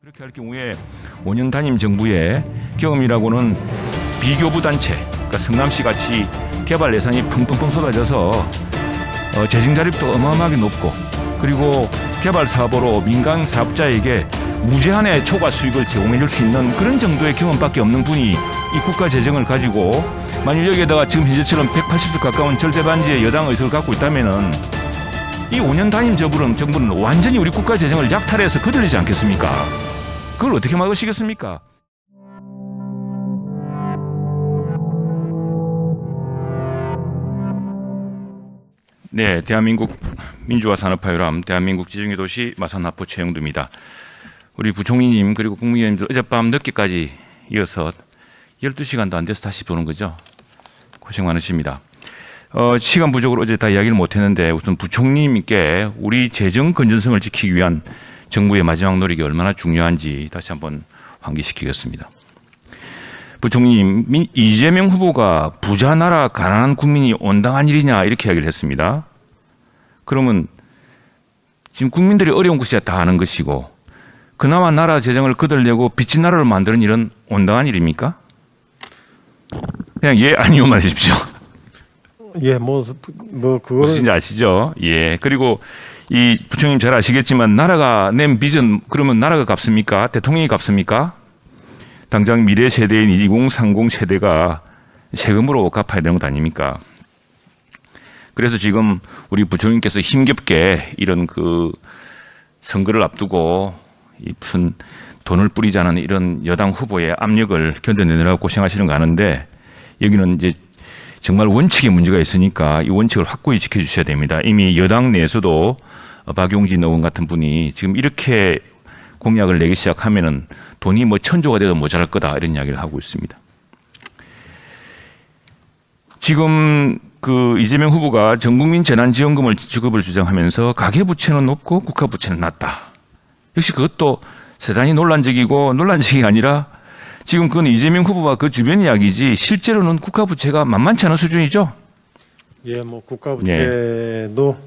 그렇게 할 경우에 5년 단임 정부의 경험이라고는 비교부 단체, 그러니까 성남시 같이 개발 예산이 펑펑펑 쏟아져서 재정 자립도 어마어마하게 높고, 그리고 개발 사업으로 민간 사업자에게 무제한의 초과 수익을 제공해 줄 수 있는 그런 정도의 경험밖에 없는 분이 이 국가 재정을 가지고 만일 여기에다가 지금 현재처럼 180석 가까운 절대반지의 여당 의석을 갖고 있다면은 이 5년 단임 정부는 완전히 우리 국가 재정을 약탈해서 거들리지 않겠습니까? 그걸 어떻게 막으시겠습니까? 네, 대한민국 민주화 산업화유람 대한민국 지정의 도시 마산하포 최영두입니다. 우리 부총리님 그리고 국무위원님들 어젯밤 늦게까지 이어서 12시간도 안 돼서 다시 보는 거죠. 고생 많으십니다. 시간 부족으로 어제 다 이야기를 못했는데 우선 부총리님께 우리 재정 건전성을 지키기 위한 정부의 마지막 노력이 얼마나 중요한지 다시 한번 환기시키겠습니다. 부총리님, 이재명 후보가 부자 나라 가난한 국민이 온당한 일이냐 이렇게 이야기를 했습니다. 그러면 지금 국민들이 어려운 것이야 다 아는 것이고 그나마 나라 재정을 거들려고 빚진 나라를 만드는 일은 온당한 일입니까? 그냥 예 아니요만 해주십시오. 예, 그거는 무슨지 아시죠? 예. 그리고 이 부총님 잘 아시겠지만 나라가 낸 빚은 그러면 나라가 갚습니까? 대통령이 갚습니까? 당장 미래 세대인 2030 세대가 세금으로 갚아야 되는 것 아닙니까? 그래서 지금 우리 부총님께서 힘겹게 이런 그 선거를 앞두고 이 무슨 돈을 뿌리자는 이런 여당 후보의 압력을 견뎌내느라고 고생하시는 거 아는데 여기는 이제 정말 원칙에 문제가 있으니까 이 원칙을 확고히 지켜주셔야 됩니다. 이미 여당 내에서도 박용진 의원 같은 분이 지금 이렇게 공약을 내기 시작하면은 돈이 뭐 1,000조가 돼도 모자랄 거다 이런 이야기를 하고 있습니다. 지금 그 이재명 후보가 전국민 재난지원금을 지급을 주장하면서 가계부채는 높고 국가부채는 낮다. 역시 그것도 대단히 논란적이 아니라 지금 그건 이재명 후보와 그 주변 이야기지 실제로는 국가부채가 만만치 않은 수준이죠. 예, 국가부채도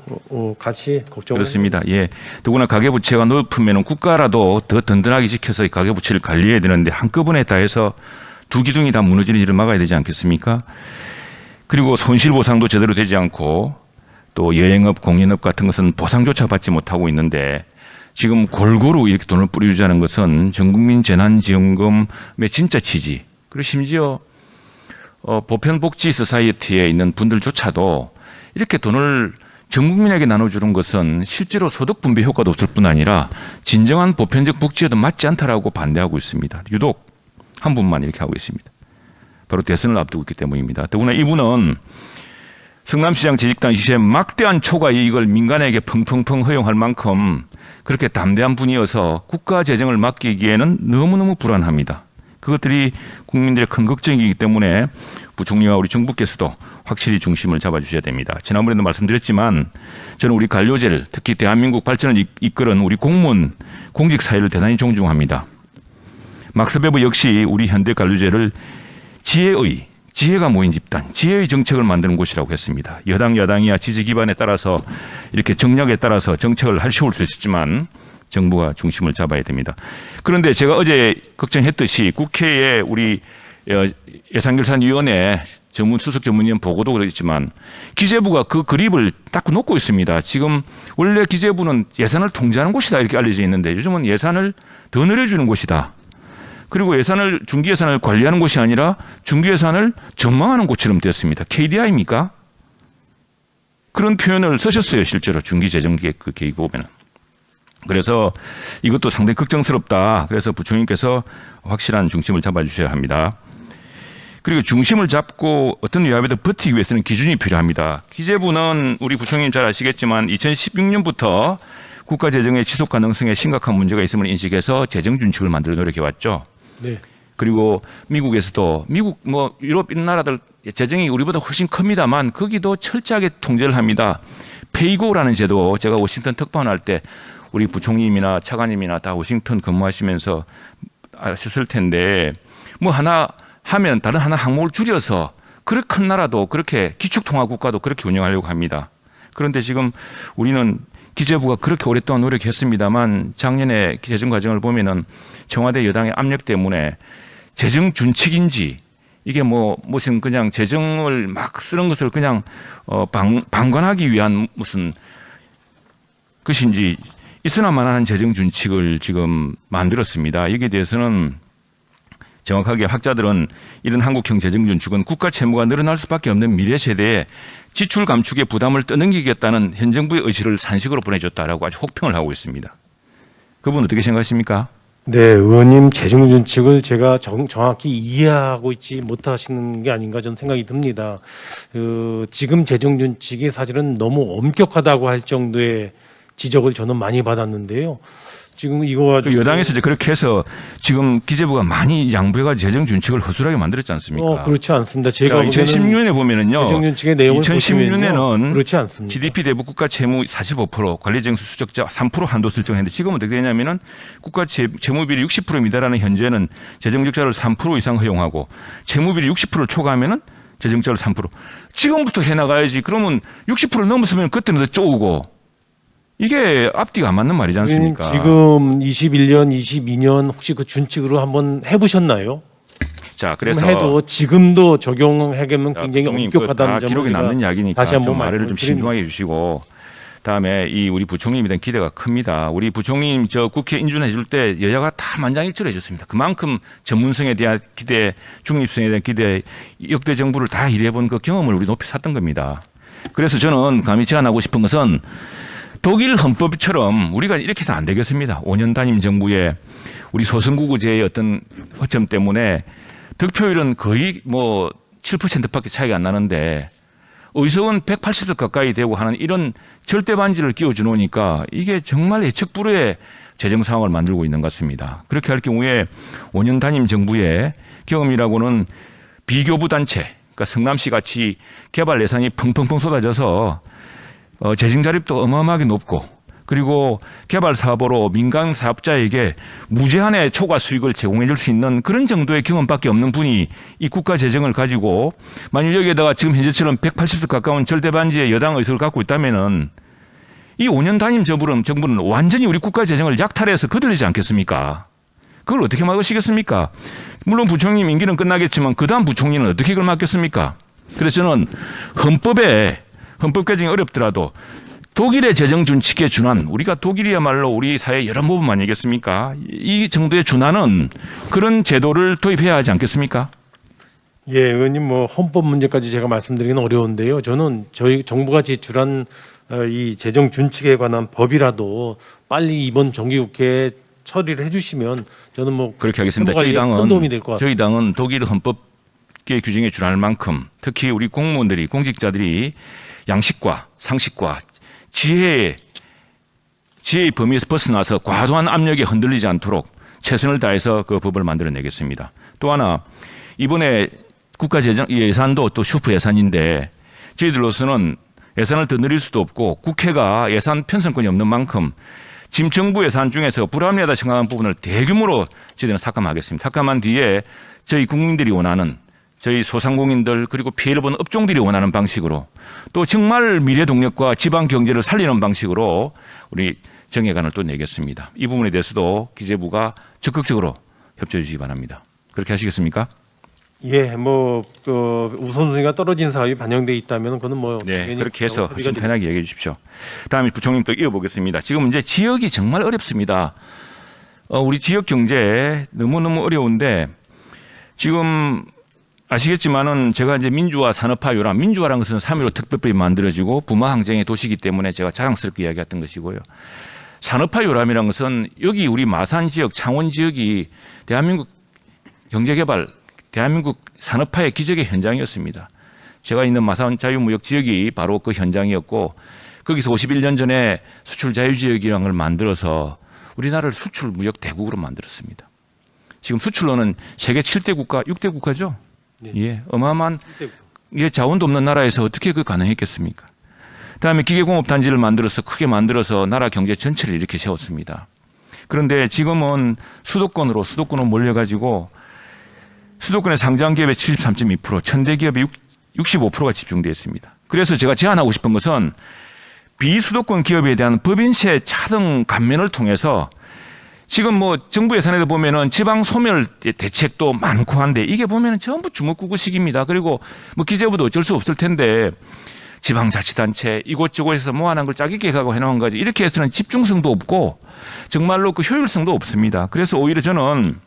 같이 걱정. 그렇습니다. 예, 더구나 가계부채가 높으면 국가라도 더 든든하게 지켜서 가계부채를 관리해야 되는데 한꺼번에 다 해서 두 기둥이 다 무너지는 일을 막아야 되지 않겠습니까? 그리고 손실보상도 제대로 되지 않고 또 여행업, 공연업 같은 것은 보상조차 받지 못하고 있는데 지금 골고루 이렇게 돈을 뿌려주자는 것은 전국민 재난지원금의 진짜 취지, 그리고 심지어 보편복지 소사이어티에 있는 분들조차도 이렇게 돈을 전 국민에게 나눠주는 것은 실제로 소득 분배 효과도 없을 뿐 아니라 진정한 보편적 복지에도 맞지 않다라고 반대하고 있습니다. 유독 한 분만 이렇게 하고 있습니다. 바로 대선을 앞두고 있기 때문입니다. 더구나 이분은 성남시장 재직 당시에 막대한 초과 이익을 민간에게 펑펑펑 허용할 만큼 그렇게 담대한 분이어서 국가 재정을 맡기기에는 너무너무 불안합니다. 그것들이 국민들의 큰 걱정이기 때문에 부총리와 우리 정부께서도 확실히 중심을 잡아주셔야 됩니다. 지난번에도 말씀드렸지만 저는 우리 관료제를 특히 대한민국 발전을 이끌은 우리 공무원 공직사회를 대단히 존중합니다. 막스베브 역시 우리 현대 관료제를 지혜가 모인 집단, 지혜의 정책을 만드는 곳이라고 했습니다. 야당이야 지지 기반에 따라서 이렇게 정략에 따라서 정책을 할시올 수 있었지만 정부가 중심을 잡아야 됩니다. 그런데 제가 어제 걱정했듯이 국회에 우리 예산결산위원회 수석 전문위원 보고도 그랬지만 기재부가 그 그립을 딱 놓고 있습니다. 지금 원래 기재부는 예산을 통제하는 곳이다 이렇게 알려져 있는데 요즘은 예산을 더 늘려주는 곳이다. 그리고 중기예산을 관리하는 곳이 아니라 중기예산을 전망하는 곳처럼 되었습니다. KDI입니까? 그런 표현을 쓰셨어요. 실제로 중기재정계획 그 계획 보면은. 그래서 이것도 상당히 걱정스럽다. 그래서 부총리께서 확실한 중심을 잡아주셔야 합니다. 그리고 중심을 잡고 어떤 위협에도 버티기 위해서는 기준이 필요합니다. 기재부는 우리 부총리님 잘 아시겠지만 2016년부터 국가 재정의 지속 가능성에 심각한 문제가 있음을 인식해서 재정 준칙을 만들어 노력해 왔죠. 네. 그리고 미국에서도 유럽 이런 나라들 재정이 우리보다 훨씬 큽니다만 거기도 철저하게 통제를 합니다. 페이고라는 제도 제가 워싱턴 특파원할 때 우리 부총리님이나 차관님이나 다 워싱턴 근무하시면서 아셨을 텐데 하나 하면 다른 하나 항목을 줄여서 그렇게 큰 나라도 그렇게 기축통화국가도 그렇게 운영하려고 합니다. 그런데 지금 우리는 기재부가 그렇게 오랫동안 노력했습니다만 작년에 재정 과정을 보면은 청와대 여당의 압력 때문에 재정 준칙인지 이게 뭐 무슨 그냥 재정을 막 쓰는 것을 그냥 방관하기 위한 무슨 것인지 있으나마나한 재정 준칙을 지금 만들었습니다. 여기에 대해서는 정확하게 학자들은 이런 한국형 재정 준칙은 국가 채무가 늘어날 수밖에 없는 미래 세대에 지출 감축의 부담을 떠넘기겠다는 현 정부의 의지를 산식으로 보내줬다라고 아주 혹평을 하고 있습니다. 그분 어떻게 생각하십니까? 네, 의원님 재정 준칙을 제가 정확히 이해하고 있지 못하시는 게 아닌가 저는 생각이 듭니다. 지금 재정 준칙이 사실은 너무 엄격하다고 할 정도의 지적을 저는 많이 받았는데요. 지금 이거 가지고 여당에서 이제 그렇게 해서 지금 기재부가 많이 양보해가 재정 준칙을 허술하게 만들었지 않습니까? 그렇지 않습니다. 제가 2016년에 보면은요. 재정 준칙의 내용을 2016년에는 그렇지 않습니다. GDP 대부 국가 채무 45%, 관리정수 수적자 3% 한도 설정했는데 지금은 어떻게 되냐면은 국가 채무비율이 60% 미달하는 현재는 재정적자를 3% 이상 허용하고 채무비율이 60%를 초과하면은 재정적자를 3%. 지금부터 해나가야지. 그러면 60%를 넘었으면 그때는 더 쪼우고. 이게 앞뒤가 안 맞는 말이지 않습니까? 지금 21년, 22년 혹시 그 준칙으로 한번 해보셨나요? 자, 그래서 해도 지금도 적용하기면 굉장히 엄격하다는 다 점을 기록에 남는 이야기니까 다시 한번 좀 말을 좀 말씀을 신중하게 해주시고 다음에 이 우리 부총리에 대한 기대가 큽니다. 우리 부총리님 저 국회 인준해 줄 때 여야가 다 만장일치로 해줬습니다. 그만큼 전문성에 대한 기대, 중립성에 대한 기대, 역대 정부를 다 일해본 그 경험을 우리 높이 샀던 겁니다. 그래서 저는 감히 제안하고 싶은 것은 독일 헌법처럼 우리가 이렇게 해서 안 되겠습니다. 5년 단임 정부의 우리 소선구구제의 어떤 허점 때문에 득표율은 거의 뭐 7%밖에 차이가 안 나는데 의석은 180석 가까이 되고 하는 이런 절대 반지를 끼워주 놓으니까 이게 정말 예측불허의 재정 상황을 만들고 있는 것 같습니다. 그렇게 할 경우에 5년 단임 정부의 경험이라고는 비교부 단체, 그러니까 성남시 같이 개발 예산이 펑펑펑 쏟아져서 재정 자립도 어마어마하게 높고 그리고 개발 사업으로 민간 사업자에게 무제한의 초과 수익을 제공해 줄 수 있는 그런 정도의 경험밖에 없는 분이 이 국가 재정을 가지고 만일 여기에다가 지금 현재처럼 180석 가까운 절대 반지의 여당 의석을 갖고 있다면은 이 5년 단임 정부는 완전히 우리 국가 재정을 약탈해서 거들리지 않겠습니까? 그걸 어떻게 막으시겠습니까? 물론 부총리 임기는 끝나겠지만 그다음 부총리는 어떻게 그걸 막겠습니까? 그래서 저는 헌법 개정이 어렵더라도 독일의 재정 준칙에 준한 우리가 독일이야말로 우리 사회 여러 부분 아니겠습니까? 이 정도의 준하는 그런 제도를 도입해야 하지 않겠습니까? 예, 의원님 뭐 헌법 문제까지 제가 말씀드리기는 어려운데요. 저는 저희 정부가 제출한 이 재정 준칙에 관한 법이라도 빨리 이번 정기국회에 처리를 해주시면 저는 뭐 그렇게 하겠습니다. 큰 도움이 될 것 같습니다. 저희 당은 독일 헌법계 규정에 준할 만큼 특히 우리 공무원들이 공직자들이 양식과 상식과 지혜의 범위에서 벗어나서 과도한 압력에 흔들리지 않도록 최선을 다해서 그 법을 만들어내겠습니다. 또 하나 이번에 국가재정 예산도 또 슈퍼 예산인데 저희들로서는 예산을 더 늘릴 수도 없고 국회가 예산 편성권이 없는 만큼 지금 정부 예산 중에서 불합리하다 생각하는 부분을 대규모로 저희들은 삭감하겠습니다. 삭감한 뒤에 저희 국민들이 원하는 저희 소상공인들 그리고 피해를 보는 업종들이 원하는 방식으로 또 정말 미래 동력과 지방 경제를 살리는 방식으로 우리 정예관을 또 내겠습니다. 이 부분에 대해서도 기재부가 적극적으로 협조해 주시기 바랍니다. 그렇게 하시겠습니까? 예, 뭐 우선순위가 떨어진 사업이 반영돼 있다면 그거는 뭐 네, 그렇게 해서 훨씬 편하게 얘기해 주십시오. 다음에 부총님 또 이어보겠습니다. 지금 이제 지역이 정말 어렵습니다. 우리 지역 경제 너무너무 어려운데 지금 아시겠지만은 제가 이제 민주화 산업화 요람, 민주화라는 것은 3.15 특별법이 만들어지고 부마항쟁의 도시이기 때문에 제가 자랑스럽게 이야기했던 것이고요. 산업화 요람이라는 것은 여기 우리 마산 지역, 창원 지역이 대한민국 경제개발, 대한민국 산업화의 기적의 현장이었습니다. 제가 있는 마산 자유무역 지역이 바로 그 현장이었고 거기서 51년 전에 수출 자유지역이라는 걸 만들어서 우리나라를 수출 무역 대국으로 만들었습니다. 지금 수출로는 세계 7대 국가, 6대 국가죠. 네. 예, 어마어마한 자원도 없는 나라에서 어떻게 그 가능했겠습니까? 그다음에 기계공업 단지를 만들어서 크게 만들어서 나라 경제 전체를 이렇게 세웠습니다. 그런데 지금은 수도권으로 몰려가지고 수도권의 상장 기업의 73.2%, 천대 기업의 65%가 집중되어 있습니다. 그래서 제가 제안하고 싶은 것은 비수도권 기업에 대한 법인세 차등 감면을 통해서 지금 뭐 정부 예산에도 보면은 지방 소멸 대책도 많고 한데 이게 보면은 전부 주먹구구식입니다. 그리고 뭐 기재부도 어쩔 수 없을 텐데 지방자치단체 이곳저곳에서 모아놓은 걸 짜깁기 해가고 해놓은 거지. 이렇게 해서는 집중성도 없고 정말로 그 효율성도 없습니다. 그래서 오히려 저는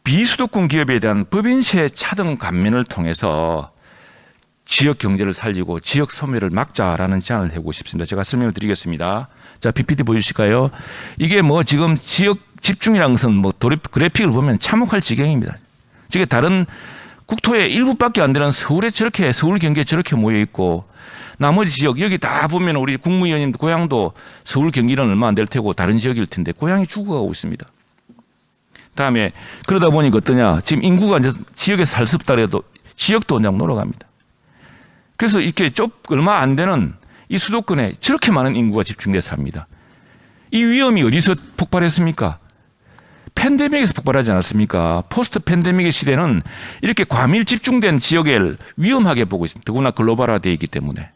비수도권 기업에 대한 법인세 차등 감면을 통해서 지역 경제를 살리고 지역 소멸을 막자라는 제안을 해보고 싶습니다. 제가 설명을 드리겠습니다. 자, PPT 보여주실까요? 이게 뭐 지금 지역 집중이라는 것은 뭐 그래픽을 보면 참혹할 지경입니다. 지금 다른 국토의 일부밖에 안 되는 서울에 저렇게 서울 경기에 저렇게 모여 있고 나머지 지역 여기 다 보면 우리 국무위원님 고향도 서울 경기는 얼마 안 될 테고 다른 지역일 텐데 고향이 죽어가고 있습니다. 다음에 그러다 보니까 어떠냐? 지금 인구가 이제 지역에서 살 수 없다 해도 지역도 그냥 놀아갑니다. 그래서 이렇게 얼마 안 되는 이 수도권에 저렇게 많은 인구가 집중돼서 삽니다. 이 위험이 어디서 폭발했습니까? 팬데믹에서 폭발하지 않았습니까? 포스트 팬데믹의 시대는 이렇게 과밀 집중된 지역을 위험하게 보고 있습니다. 더구나 글로벌화되어 있기 때문에.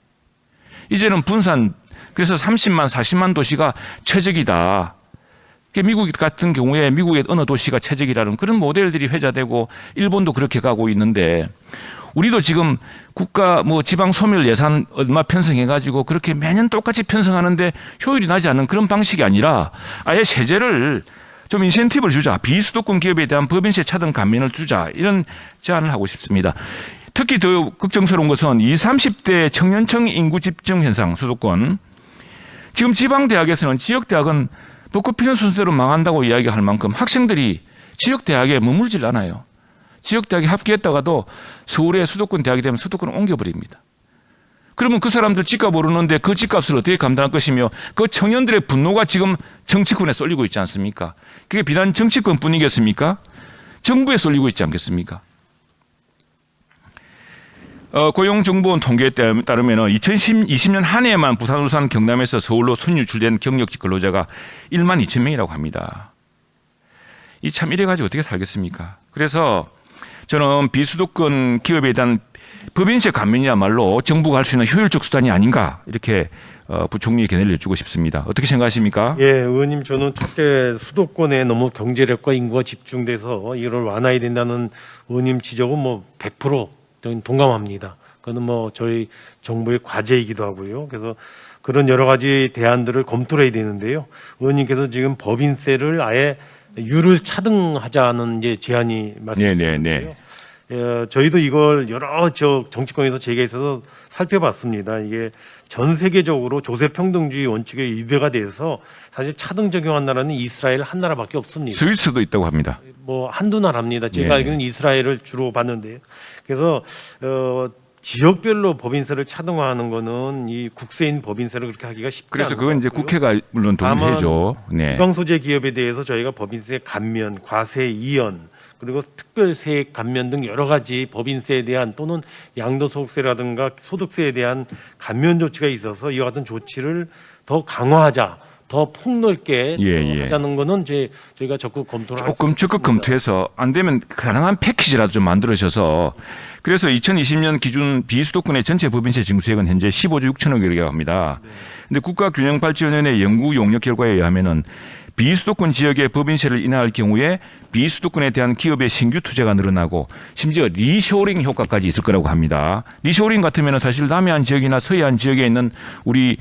이제는 분산, 그래서 30만, 40만 도시가 최적이다. 미국 같은 경우에 미국의 어느 도시가 최적이라는 그런 모델들이 회자되고 일본도 그렇게 가고 있는데 우리도 지금 국가 뭐 지방 소멸 예산 얼마 편성해 가지고 그렇게 매년 똑같이 편성하는데 효율이 나지 않는 그런 방식이 아니라 아예 세제를 좀 인센티브를 주자. 비수도권 기업에 대한 법인세 차등 감면을 주자. 이런 제안을 하고 싶습니다. 특히 더 걱정스러운 것은 20, 30대 청년층 인구 집중 현상 수도권. 지금 지방대학에서는 지역대학은 벚꽃 피는 순서로 망한다고 이야기할 만큼 학생들이 지역대학에 머물질 않아요. 지역대학에 합격했다가도 서울의 수도권 대학이 되면 수도권을 옮겨버립니다. 그러면 그 사람들 집값 오르는데 그 집값을 어떻게 감당할 것이며 그 청년들의 분노가 지금 정치권에 쏠리고 있지 않습니까? 그게 비단 정치권뿐이겠습니까? 정부에 쏠리고 있지 않겠습니까? 고용정보원 통계에 따르면 2020년 한 해에만 부산, 울산, 경남에서 서울로 순유출된 경력직 근로자가 1만 2천 명이라고 합니다. 이 참 이래가지고 어떻게 살겠습니까? 그래서 저는 비수도권 기업에 대한 법인세 감면이야말로 정부가 할 수 있는 효율적 수단이 아닌가 이렇게 부총리의 견해를 여쭈고 싶습니다. 어떻게 생각하십니까? 예, 의원님 저는 첫째 수도권에 너무 경제력과 인구가 집중돼서 이걸 완화해야 된다는 의원님 지적은 뭐 100% 저는 동감합니다. 그거는 뭐 저희 정부의 과제이기도 하고요. 그래서 그런 여러 가지 대안들을 검토를 해야 되는데요. 의원님께서 지금 법인세를 아예 유를 차등하자는 이제 제안이 말씀드렸는데요. 저희도 이걸 여러 정치권에서 제기해서 살펴봤습니다. 이게 전 세계적으로 조세평등주의 원칙에 위배가 돼서 사실 차등 적용한 나라는 이스라엘 한 나라밖에 없습니다. 스위스도 있다고 합니다. 뭐 한두 나라입니다. 제가 알기로는 이스라엘을 주로 봤는데요. 그래서 지역별로 법인세를 차등화하는 거는 이 국세인 법인세를 그렇게 하기가 쉽지 않아요. 그래서 그건 이제 국회가 물론 동의해줘. 네. 지방소재 기업에 대해서 저희가 법인세 감면, 과세 이연, 그리고 특별세 감면 등 여러 가지 법인세에 대한 또는 양도소득세라든가 소득세에 대한 감면 조치가 있어서 이와 같은 조치를 더 강화하자, 더 폭넓게 하자는 거는 저희가 적극 검토를 조금 적극 검토해서 안 되면 가능한 패키지라도 좀 만들어셔서 그래서 2020년 기준 비수도권의 전체 법인세 징수액은 현재 15조 6천억 원이라고 합니다. 그런데 국가균형발전위원회 연구 용역 결과에 의하면은 비수도권 지역의 법인세를 인하할 경우에 비수도권에 대한 기업의 신규 투자가 늘어나고 심지어 리쇼링 효과까지 있을 거라고 합니다. 리쇼링 같으면 사실 남해안 지역이나 서해안 지역에 있는 우리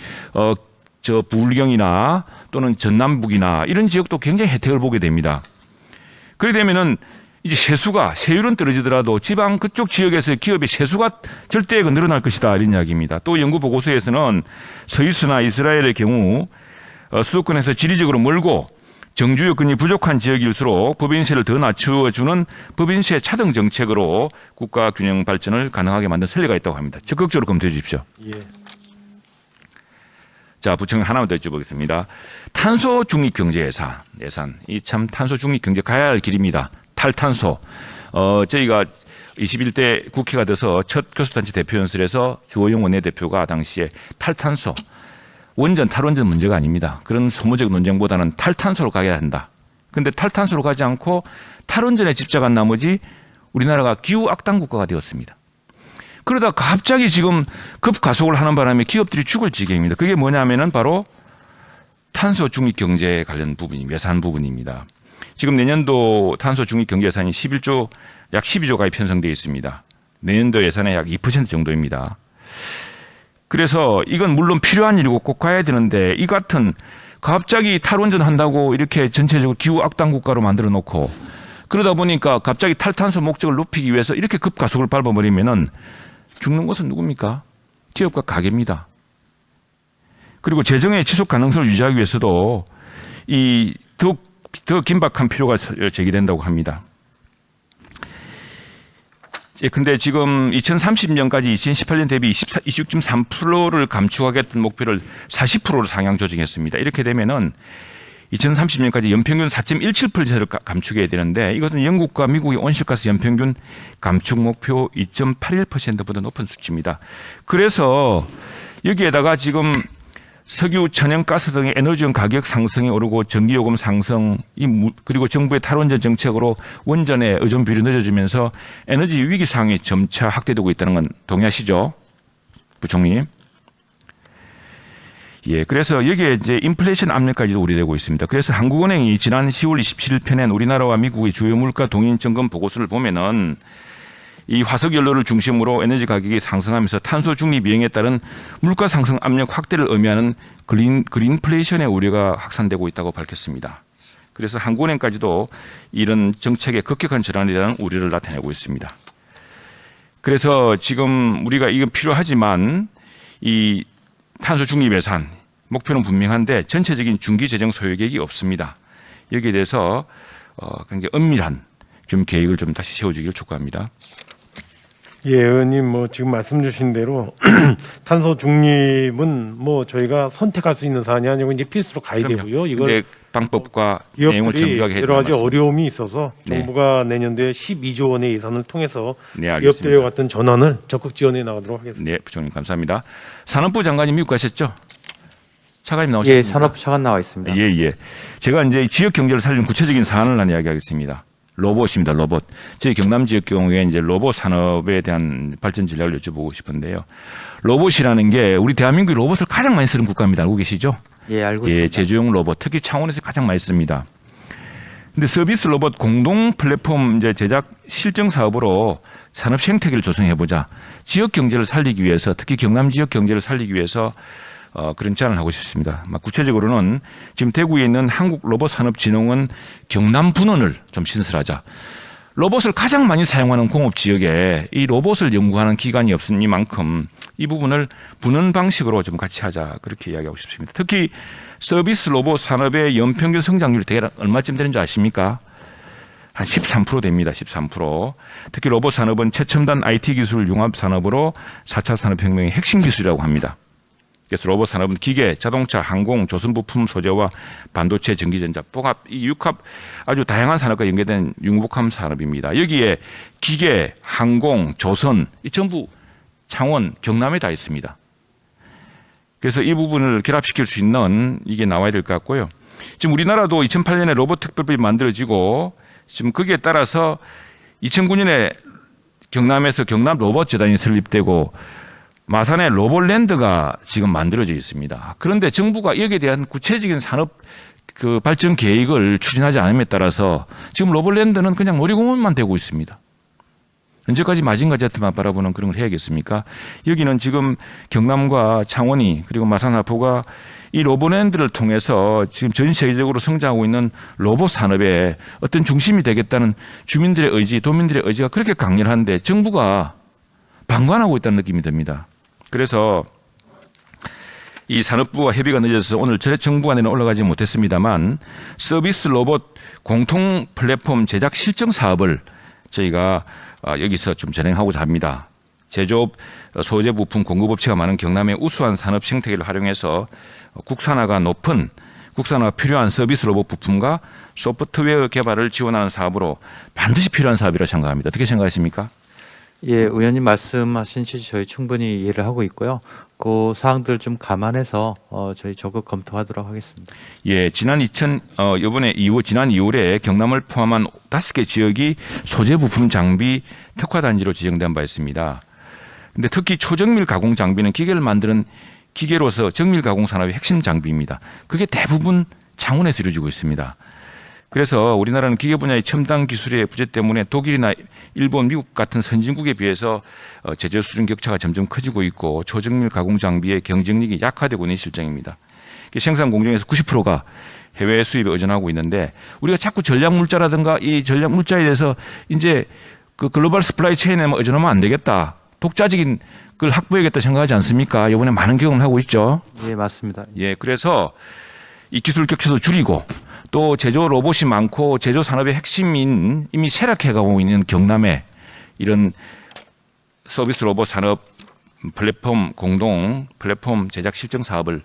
부울경이나 또는 전남북이나 이런 지역도 굉장히 혜택을 보게 됩니다. 그렇게 되면은 이제 세율은 떨어지더라도 지방 그쪽 지역에서 기업의 세수가 절대 늘어날 것이다 이런 이야기입니다. 또 연구 보고서에서는 스위스나 이스라엘의 경우 수도권에서 지리적으로 멀고 정주 여건이 부족한 지역일수록 법인세를 더 낮추어주는 법인세 차등 정책으로 국가 균형 발전을 가능하게 만든 선례가 있다고 합니다. 적극적으로 검토해 주십시오. 예. 자, 부총리 하나만 더 여쭤보겠습니다. 탄소 중립 경제 예산. 이 참 탄소 중립 경제 가야 할 길입니다. 탈탄소. 저희가 21대 국회가 돼서 첫 교섭단체 대표연설에서 주호영 원내대표가 당시에 탈탄소, 탈원전 문제가 아닙니다. 그런 소모적 논쟁보다는 탈탄소로 가야 한다. 그런데 탈탄소로 가지 않고 탈원전에 집착한 나머지 우리나라가 기후 악당 국가가 되었습니다. 그러다 갑자기 지금 급가속을 하는 바람에 기업들이 죽을 지경입니다. 그게 뭐냐면은 바로 탄소 중립 경제 관련 부분이 예산 부분입니다. 지금 내년도 탄소 중립 경제 예산이 약 12조가 편성되어 있습니다. 내년도 예산의 약 2% 정도입니다. 그래서 이건 물론 필요한 일이고 꼭 가야 되는데 이 같은 갑자기 탈원전 한다고 이렇게 전체적으로 기후 악당 국가로 만들어 놓고 그러다 보니까 갑자기 탈탄소 목적을 높이기 위해서 이렇게 급가속을 밟아버리면은 죽는 것은 누굽니까? 기업과 가게입니다. 그리고 재정의 지속 가능성을 유지하기 위해서도 이 더 긴박한 필요가 제기된다고 합니다. 근데 지금 2030년까지 2018년 대비 26.3%를 감축하겠다는 목표를 40%로 상향 조정했습니다. 이렇게 되면은 2030년까지 연평균 4.17%를 감축해야 되는데 이것은 영국과 미국의 온실가스 연평균 감축 목표 2.81%보다 높은 수치입니다. 그래서 여기에다가 지금 석유, 천연가스 등의 에너지원 가격 상승이 오르고 전기요금 상승 그리고 정부의 탈원전 정책으로 원전의 의존 비율이 늦어지면서 에너지 위기 상황이 점차 확대되고 있다는 건 동의하시죠? 부총리. 예, 그래서 여기에 이제 인플레이션 압력까지도 우려되고 있습니다. 그래서 한국은행이 지난 10월 27일 펴낸 우리나라와 미국의 주요 물가 동인 점검 보고서를 보면은 이 화석연료를 중심으로 에너지 가격이 상승하면서 탄소 중립 이행에 따른 물가 상승 압력 확대를 의미하는 그린플레이션의 우려가 확산되고 있다고 밝혔습니다. 그래서 한국은행까지도 이런 정책의 급격한 전환에 대한 우려를 나타내고 있습니다. 그래서 지금 우리가 이건 필요하지만 이 탄소 중립 예산 목표는 분명한데 전체적인 중기 재정 소요 계획이 없습니다. 여기에 대해서 굉장히 엄밀한 좀 계획을 좀 다시 세워주기를 촉구합니다. 예, 의원님 지금 말씀 주신 대로 탄소 중립은 저희가 선택할 수 있는 사안이 아니고 이제 필수로 가야 되고요. 이걸 방법과 내용을 정교하게 여러 가지 말씀. 어려움이 있어서 네. 정부가 내년도에 12조 원의 예산을 통해서 네, 알겠습니다. 기업들과 같은 전환을 적극 지원해 나가도록 하겠습니다. 네, 부총님 감사합니다. 산업부 장관이 미국 가셨죠? 차관님 나오셨습니까? 예, 산업 차관 나와 있습니다. 예, 예. 제가 이제 지역 경제를 살리는 구체적인 사안을 하나 이야기하겠습니다. 로봇입니다. 로봇. 저희 경남 지역 경우에 이제 로봇 산업에 대한 발전 전략을 여쭤보고 싶은데요. 로봇이라는 게 우리 대한민국이 로봇을 가장 많이 쓰는 국가입니다. 알고 계시죠? 예, 알고 예, 있습니다. 제조용 로봇, 특히 창원에서 가장 많이 씁니다. 근데 서비스 로봇 공동 플랫폼 이제 제작 실증 사업으로 산업 생태계를 조성해 보자. 지역 경제를 살리기 위해서, 특히 경남 지역 경제를 살리기 위해서 그런 제안을 하고 싶습니다. 구체적으로는 지금 대구에 있는 한국로봇산업진흥원 경남 분원을 좀 신설하자. 로봇을 가장 많이 사용하는 공업 지역에 이 로봇을 연구하는 기관이 없으니만큼 이 부분을 분원 방식으로 좀 같이 하자. 그렇게 이야기하고 싶습니다. 특히 서비스 로봇 산업의 연평균 성장률이 대략 얼마쯤 되는지 아십니까? 한 13% 됩니다. 13%. 특히 로봇 산업은 최첨단 IT 기술 융합 산업으로 4차 산업혁명의 핵심 기술이라고 합니다. 그래서 로봇 산업은 기계, 자동차, 항공, 조선 부품 소재와 반도체, 전기전자, 복합, 이 육합 아주 다양한 산업과 연계된 융복합 산업입니다. 여기에 기계, 항공, 조선 이 전부 창원, 경남에 다 있습니다. 그래서 이 부분을 결합시킬 수 있는 이게 나와야 될 것 같고요. 지금 우리나라도 2008년에 로봇 특별법이 만들어지고 지금 거기에 따라서 2009년에 경남에서 경남 로봇 재단이 설립되고 마산에 로봇랜드가 지금 만들어져 있습니다. 그런데 정부가 여기에 대한 구체적인 산업 발전 계획을 추진하지 않음에 따라서 지금 로봇랜드는 그냥 놀이공원만 되고 있습니다. 언제까지 마징가제트만 바라보는 그런 걸 해야겠습니까? 여기는 지금 경남과 창원이 그리고 마산 하포가 이 로봇랜드를 통해서 지금 전 세계적으로 성장하고 있는 로봇 산업의 어떤 중심이 되겠다는 주민들의 의지, 도민들의 의지가 그렇게 강렬한데 정부가 방관하고 있다는 느낌이 듭니다. 그래서 이 산업부와 협의가 늦어서 오늘 정부안에는 올라가지 못했습니다만 서비스 로봇 공통 플랫폼 제작 실증 사업을 저희가 여기서 좀 진행하고자 합니다. 제조업, 소재 부품 공급업체가 많은 경남의 우수한 산업 생태계를 활용해서 국산화가 높은 국산화가 필요한 서비스 로봇 부품과 소프트웨어 개발을 지원하는 사업으로 반드시 필요한 사업이라고 생각합니다. 어떻게 생각하십니까? 예, 의원님 말씀하신 취지 저희 충분히 이해를 하고 있고요. 그 사항들 좀 감안해서 저희 적극 검토하도록 하겠습니다. 예, 지난 2월에 경남을 포함한 5개 지역이 소재 부품 장비 특화 단지로 지정된 바 있습니다. 근데 특히 초정밀 가공 장비는 기계를 만드는 기계로서 정밀 가공 산업의 핵심 장비입니다. 그게 대부분 창원에서 이루어지고 있습니다. 그래서 우리나라는 기계 분야의 첨단 기술의 부재 때문에 독일이나 일본, 미국 같은 선진국에 비해서 제조 수준 격차가 점점 커지고 있고 초정밀 가공 장비의 경쟁력이 약화되고 있는 실정입니다. 생산 공정에서 90%가 해외 수입에 의존하고 있는데 우리가 자꾸 전략 물자라든가 이 전략 물자에 대해서 이제 그 글로벌 서플라이 체인에만 의존하면 안 되겠다. 독자적인 걸 확보해야겠다 생각하지 않습니까? 이번에 많은 경험을 하고 있죠. 예, 맞습니다. 예, 그래서 이 기술 격차도 줄이고 또 제조 로봇이 많고 제조 산업의 핵심인 이미 쇠락해가고 있는 경남에 이런 서비스 로봇 산업 플랫폼 공동 플랫폼 제작 실증 사업을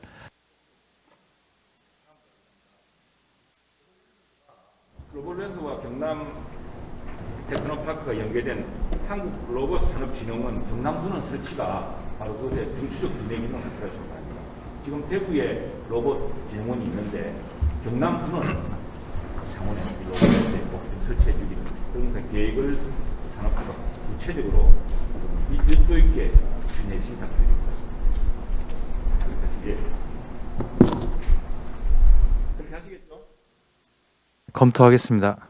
로봇랜드와 경남 테크노파크가 연계된 한국 로봇산업진흥원 경남부는 설치가 바로 그것의 중추적 기능 기능을 나타낼 수 있습니다. 지금 대구에 로봇진흥원이 있는데 경남부는 창원에 로봇랜드에 꼭 설치해 주기 그러니까 계획을 산업부가 구체적으로 밀도 있게 진행 신탁드립니다. 이게 그렇게 하시겠죠? 검토하겠습니다.